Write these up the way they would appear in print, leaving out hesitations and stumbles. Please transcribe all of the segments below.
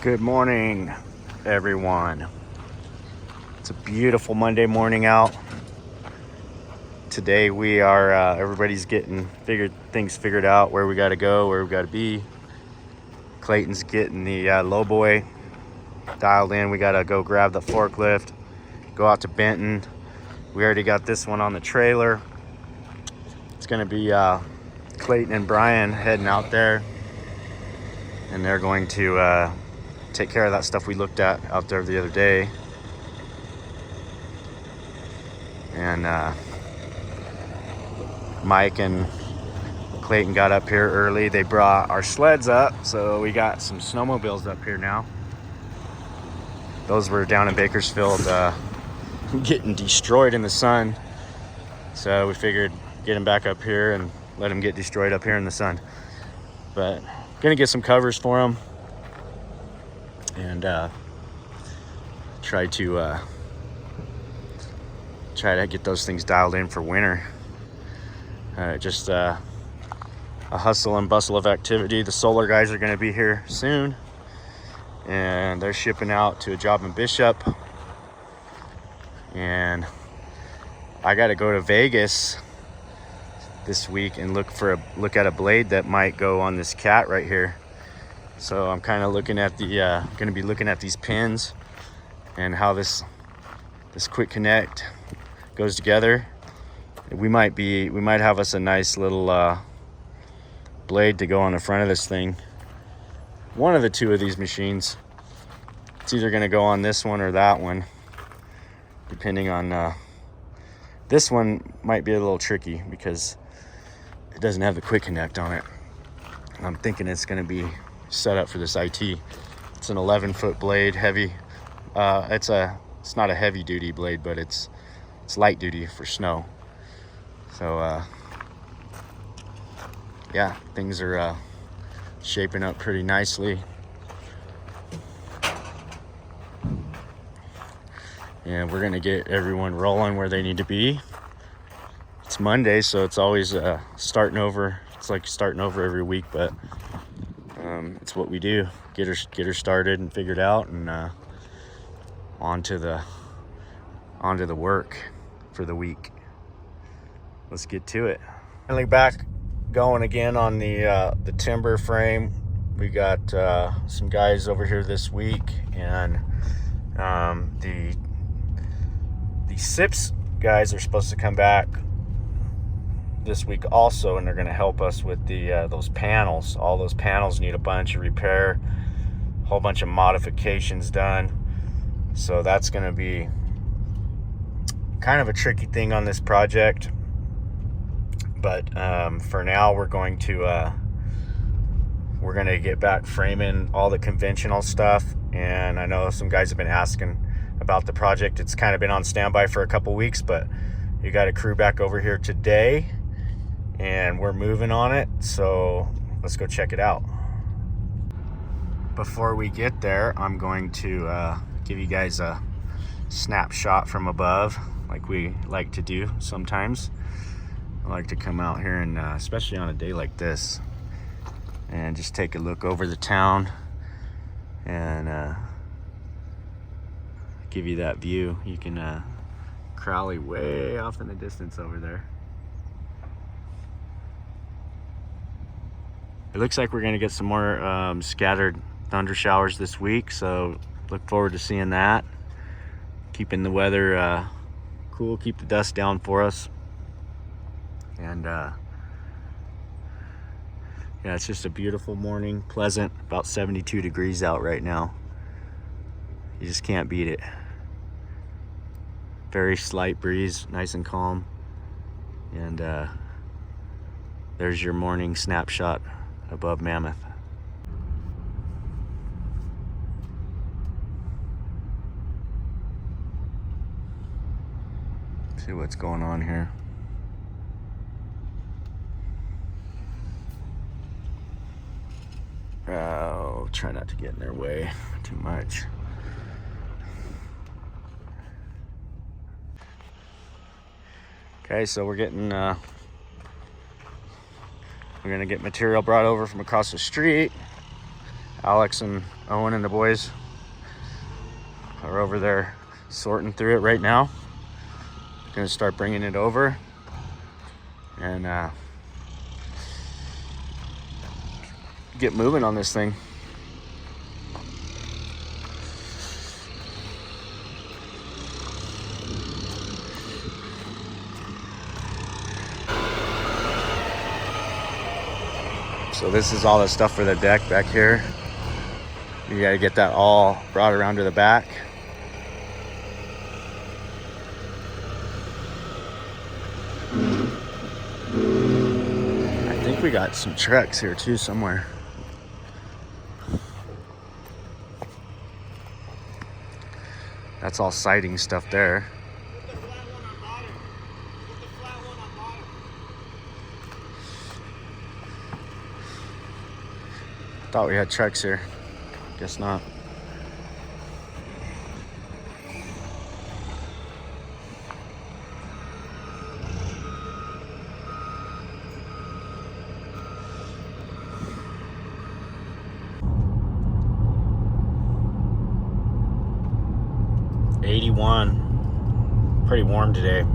Good morning, everyone. It's a beautiful Monday morning out. Today we are, everybody's getting things figured out, where we got to go, where we got to be. Clayton's getting the low boy dialed in. We got to go grab the forklift, go out to Benton. We already got this one on the trailer. It's going to be Clayton and Brian heading out there, and they're going to take care of that stuff we looked at out there the other day. And Mike and Clayton got up here early. They brought our sleds up, so we got some snowmobiles up here now. Those were down in Bakersfield getting destroyed in the sun, so we figured get them back up here and let them get destroyed up here in the sun. But gonna get some covers for them and try to get those things dialed in for winter. Just a hustle and bustle of activity. The solar guys are going to be here soon, and they're shipping out to a job in Bishop. And I got to go to Vegas this week and look at a blade that might go on this cat right here. So I'm kind of looking at the going to be looking at these pins and how this quick connect goes together. We might have us a nice little blade to go on the front of this thing. One of the two of these machines. It's either going to go on this one or that one, depending on this one might be a little tricky because it doesn't have the quick connect on it. I'm thinking it's going to be set up for this IT. It's an 11-foot blade, heavy. It's not a heavy duty blade, but it's light duty for snow. So yeah, things are shaping up pretty nicely. And we're gonna get everyone rolling where they need to be. It's Monday, so it's always starting over. It's like starting over every week, but it's what we do. Get her started and figured out, and onto the work for the week. Let's get to it. Finally back going again on the timber frame. We got some guys over here this week, and the SIPS guys are supposed to come back this week also, and they're going to help us with those panels. All those panels need a bunch of repair, a whole bunch of modifications done. So that's going to be kind of a tricky thing on this project. But for now, we're going to get back framing all the conventional stuff. And I know some guys have been asking about the project. It's kind of been on standby for a couple weeks, but you got a crew back over here today, and we're moving on it. So let's go check it out. Before we get there, I'm going to give you guys a snapshot from above, like we like to do sometimes. I like to come out here and especially on a day like this, and just take a look over the town and give you that view. You can Crowley way off in the distance over there. It looks like we're gonna get some more scattered thunder showers this week, so look forward to seeing that. Keeping the weather cool, keep the dust down for us. And yeah, it's just a beautiful morning, pleasant, about 72 degrees out right now. You just can't beat it. Very slight breeze, nice and calm. And there's your morning snapshot above Mammoth. See what's going on here. Oh, try not to get in their way too much. Okay, so we're gonna get material brought over from across the street. Alex and Owen and the boys are over there sorting through it right now. Gonna start bringing it over and get moving on this thing. So this is all the stuff for the deck back here. You gotta get that all brought around to the back. I think we got some trucks here too somewhere. That's all siding stuff there. Thought we had trucks here. Guess not. '81. Pretty warm today. We're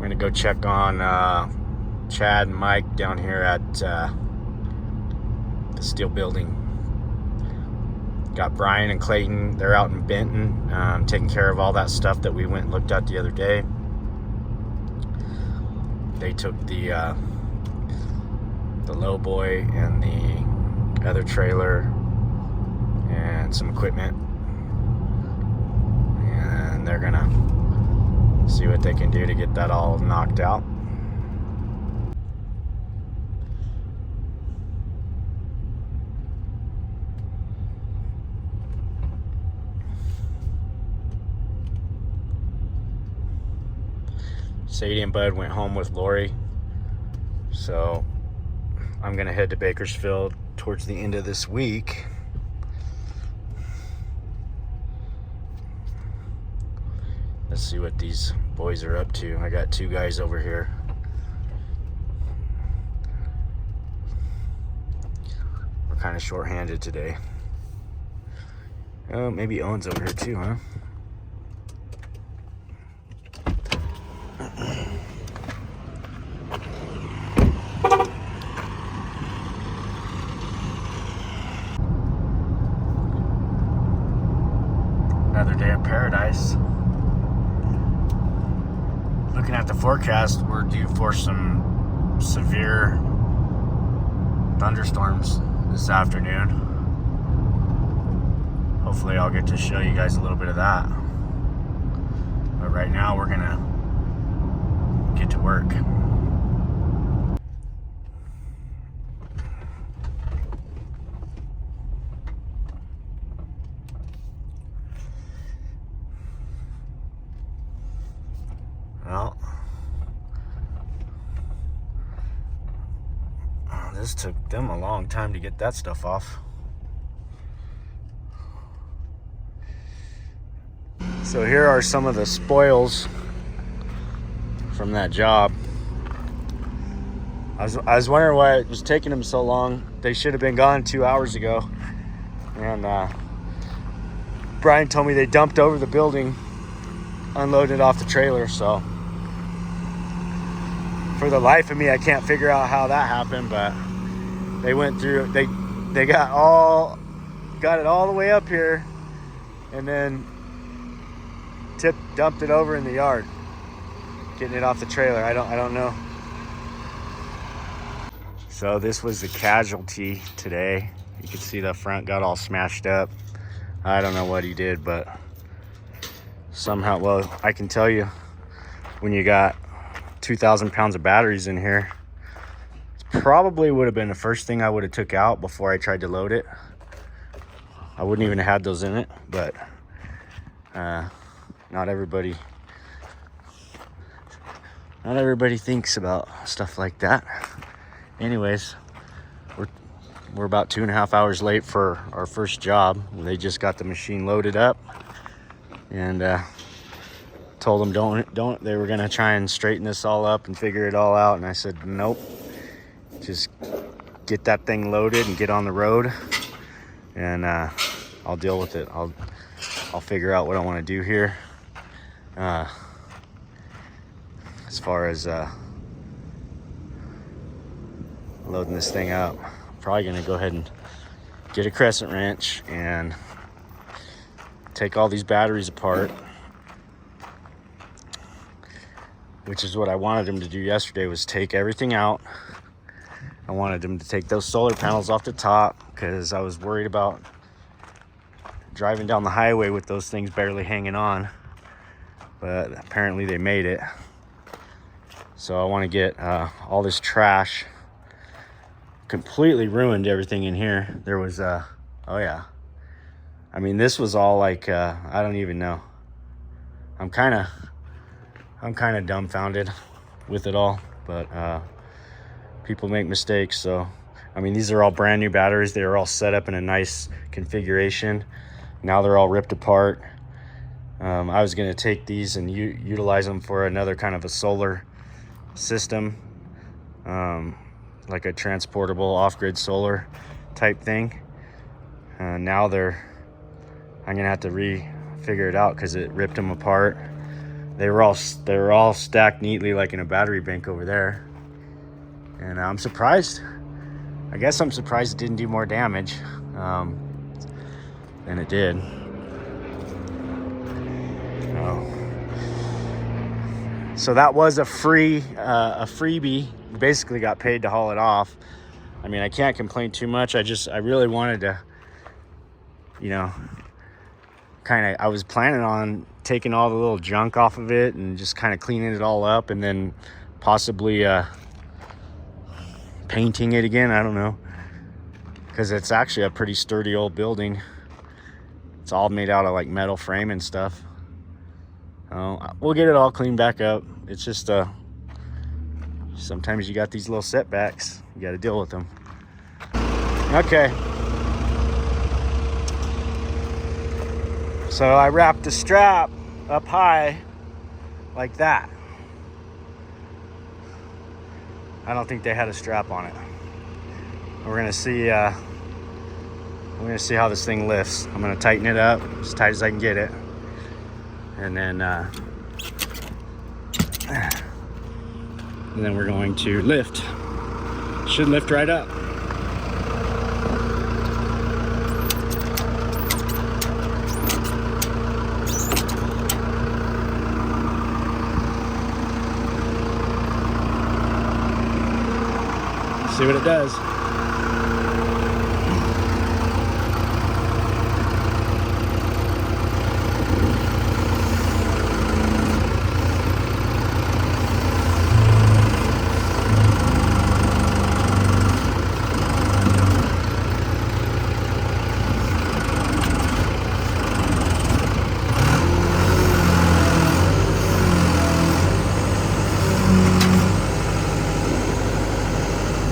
gonna go check on Chad and Mike down here at the steel building. Got Brian and Clayton. They're out in Benton, taking care of all that stuff that we went and looked at the other day. They took the low boy and the other trailer and some equipment, and they're gonna see what they can do to get that all knocked out. Sadie and Bud went home with Lori, so I'm gonna head to Bakersfield towards the end of this week. Let's see what these boys are up to. I got two guys over here. We're kind of short-handed today. Oh, maybe Owen's over here too, huh? Another day of paradise. Looking at the forecast, we're due for some severe thunderstorms this afternoon. Hopefully I'll get to show you guys a little bit of that. But right now we're gonna get to work. Well, this took them a long time to get that stuff off. So here are some of the spoils from that job. I was wondering why it was taking them so long. They should have been gone 2 hours ago. And Brian told me they dumped over the building, unloaded off the trailer, so for the life of me I can't figure out how that happened, but they went through, they got it all the way up here and then dumped it over in the yard, getting it off the trailer. I don't know. So this was the casualty today. You can see the front got all smashed up. I don't know what he did, but somehow, well, I can tell you, when you got 2,000 pounds of batteries in here, it probably would have been the first thing I would have took out before I tried to load it. I wouldn't even have had those in it, but not everybody thinks about stuff like that. Anyways, we're about 2.5 hours late for our first job. They just got the machine loaded up, and told them don't. They were gonna try and straighten this all up and figure it all out, and I said nope. Just get that thing loaded and get on the road, and I'll deal with it. I'll figure out what I want to do here. As far as loading this thing up, I'm probably gonna go ahead and get a crescent wrench and take all these batteries apart, which is what I wanted him to do yesterday, was take everything out. I wanted him to take those solar panels off the top because I was worried about driving down the highway with those things barely hanging on, but apparently they made it. So I want to get all this trash. Completely ruined everything in here. There was oh yeah, I mean, this was all like I don't even know. I'm kind of dumbfounded with it all, but people make mistakes. So I mean, these are all brand new batteries. They are all set up in a nice configuration. Now they're all ripped apart. I was going to take these and utilize them for another kind of a solar system, like a transportable off-grid solar type thing. Now I'm going to have to figure it out because it ripped them apart. They were all stacked neatly like in a battery bank over there. And I'm surprised. I guess I'm surprised it didn't do more damage than it did. So that was a freebie. We basically got paid to haul it off. I mean, I can't complain too much. I really wanted to, I was planning on taking all the little junk off of it and just kind of cleaning it all up and then possibly painting it again. I don't know, because it's actually a pretty sturdy old building. It's all made out of like metal frame and stuff. We'll get it all cleaned back up. It's just sometimes you got these little setbacks. You got to deal with them. Okay. So I wrapped the strap up high like that. I don't think they had a strap on it. We're gonna see how this thing lifts. I'm gonna tighten it up as tight as I can get it, and then we're going to lift. Should lift right up. See what it does.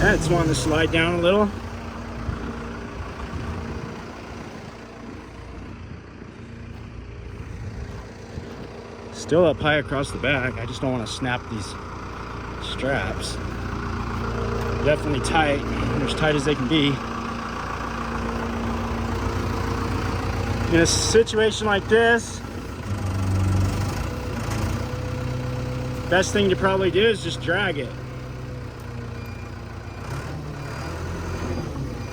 I just wanted to slide down a little. Still up high across the back. I just don't want to snap these straps. Definitely tight. They're as tight as they can be. In a situation like this, best thing to probably do is just drag it.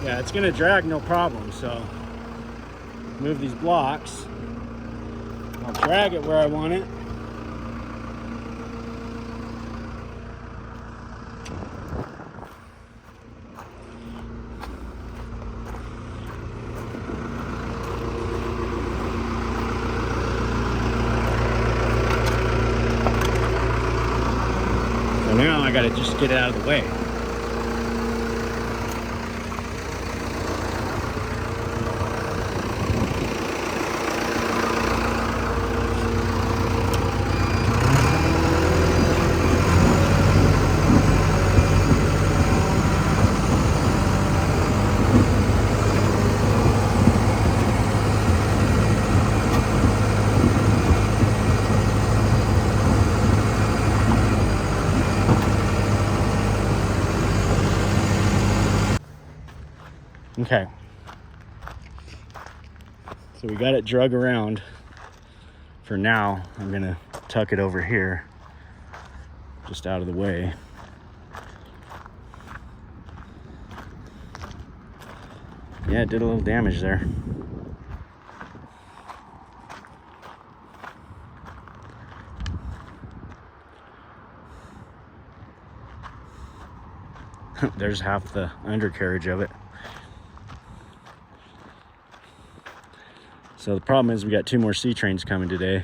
Yeah, it's gonna drag no problem, so move these blocks. I'll drag it where I want it. So now I gotta just get it out of the way. Okay. So we got it drug around. For now, I'm gonna tuck it over here, just out of the way. Yeah, it did a little damage there. There's half the undercarriage of it. So the problem is we got 2 more sea trains coming today,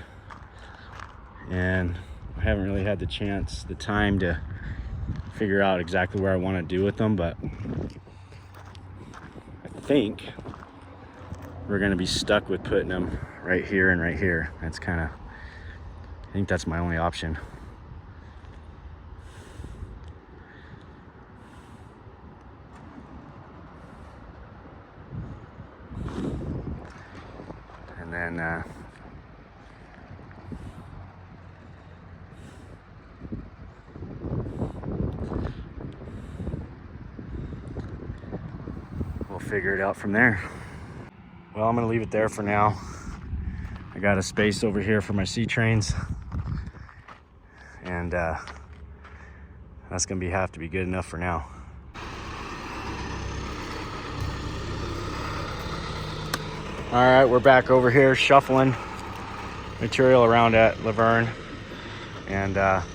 and I haven't really had the time to figure out exactly where I want to do with them, but I think we're going to be stuck with putting them right here and right here. That's kind of, I think that's my only option. And then we'll figure it out from there. Well, I'm gonna leave it there for now. I got a space over here for my sea trains, and that's gonna have to be good enough for now. All right, we're back over here shuffling material around at Laverne, and got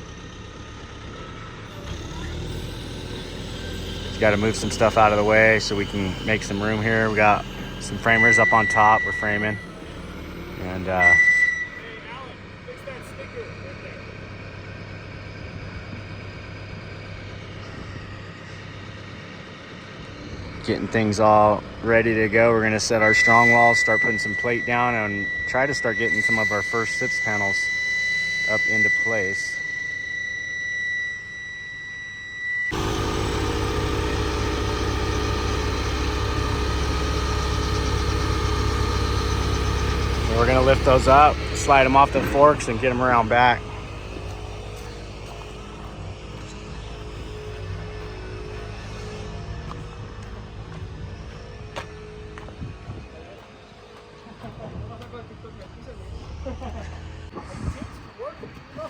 to move some stuff out of the way so we can make some room here. We got some framers up on top we're framing, and getting things all ready to go. We're gonna set our strong walls, start putting some plate down, and try to start getting some of our first SIPS panels up into place. So we're gonna lift those up, slide them off the forks, and get them around back.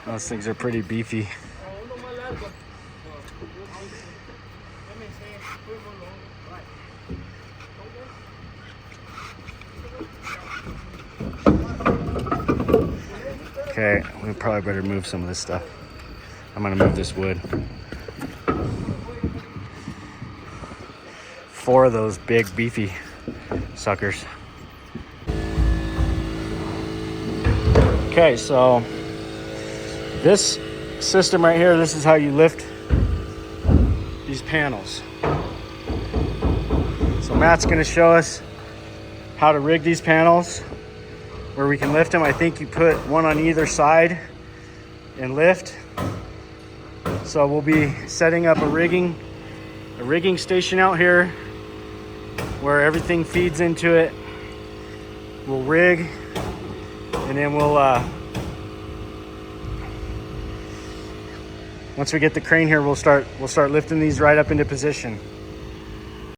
Those things are pretty beefy. Okay, we probably better move some of this stuff. I'm gonna move this wood. 4 of those big beefy suckers. Okay, so this system right here, this is how you lift these panels. So Matt's gonna show us how to rig these panels where we can lift them. I think you put one on either side and lift. So we'll be setting up a rigging station out here where everything feeds into it. We'll rig, and then we'll once we get the crane here, we'll start lifting these right up into position.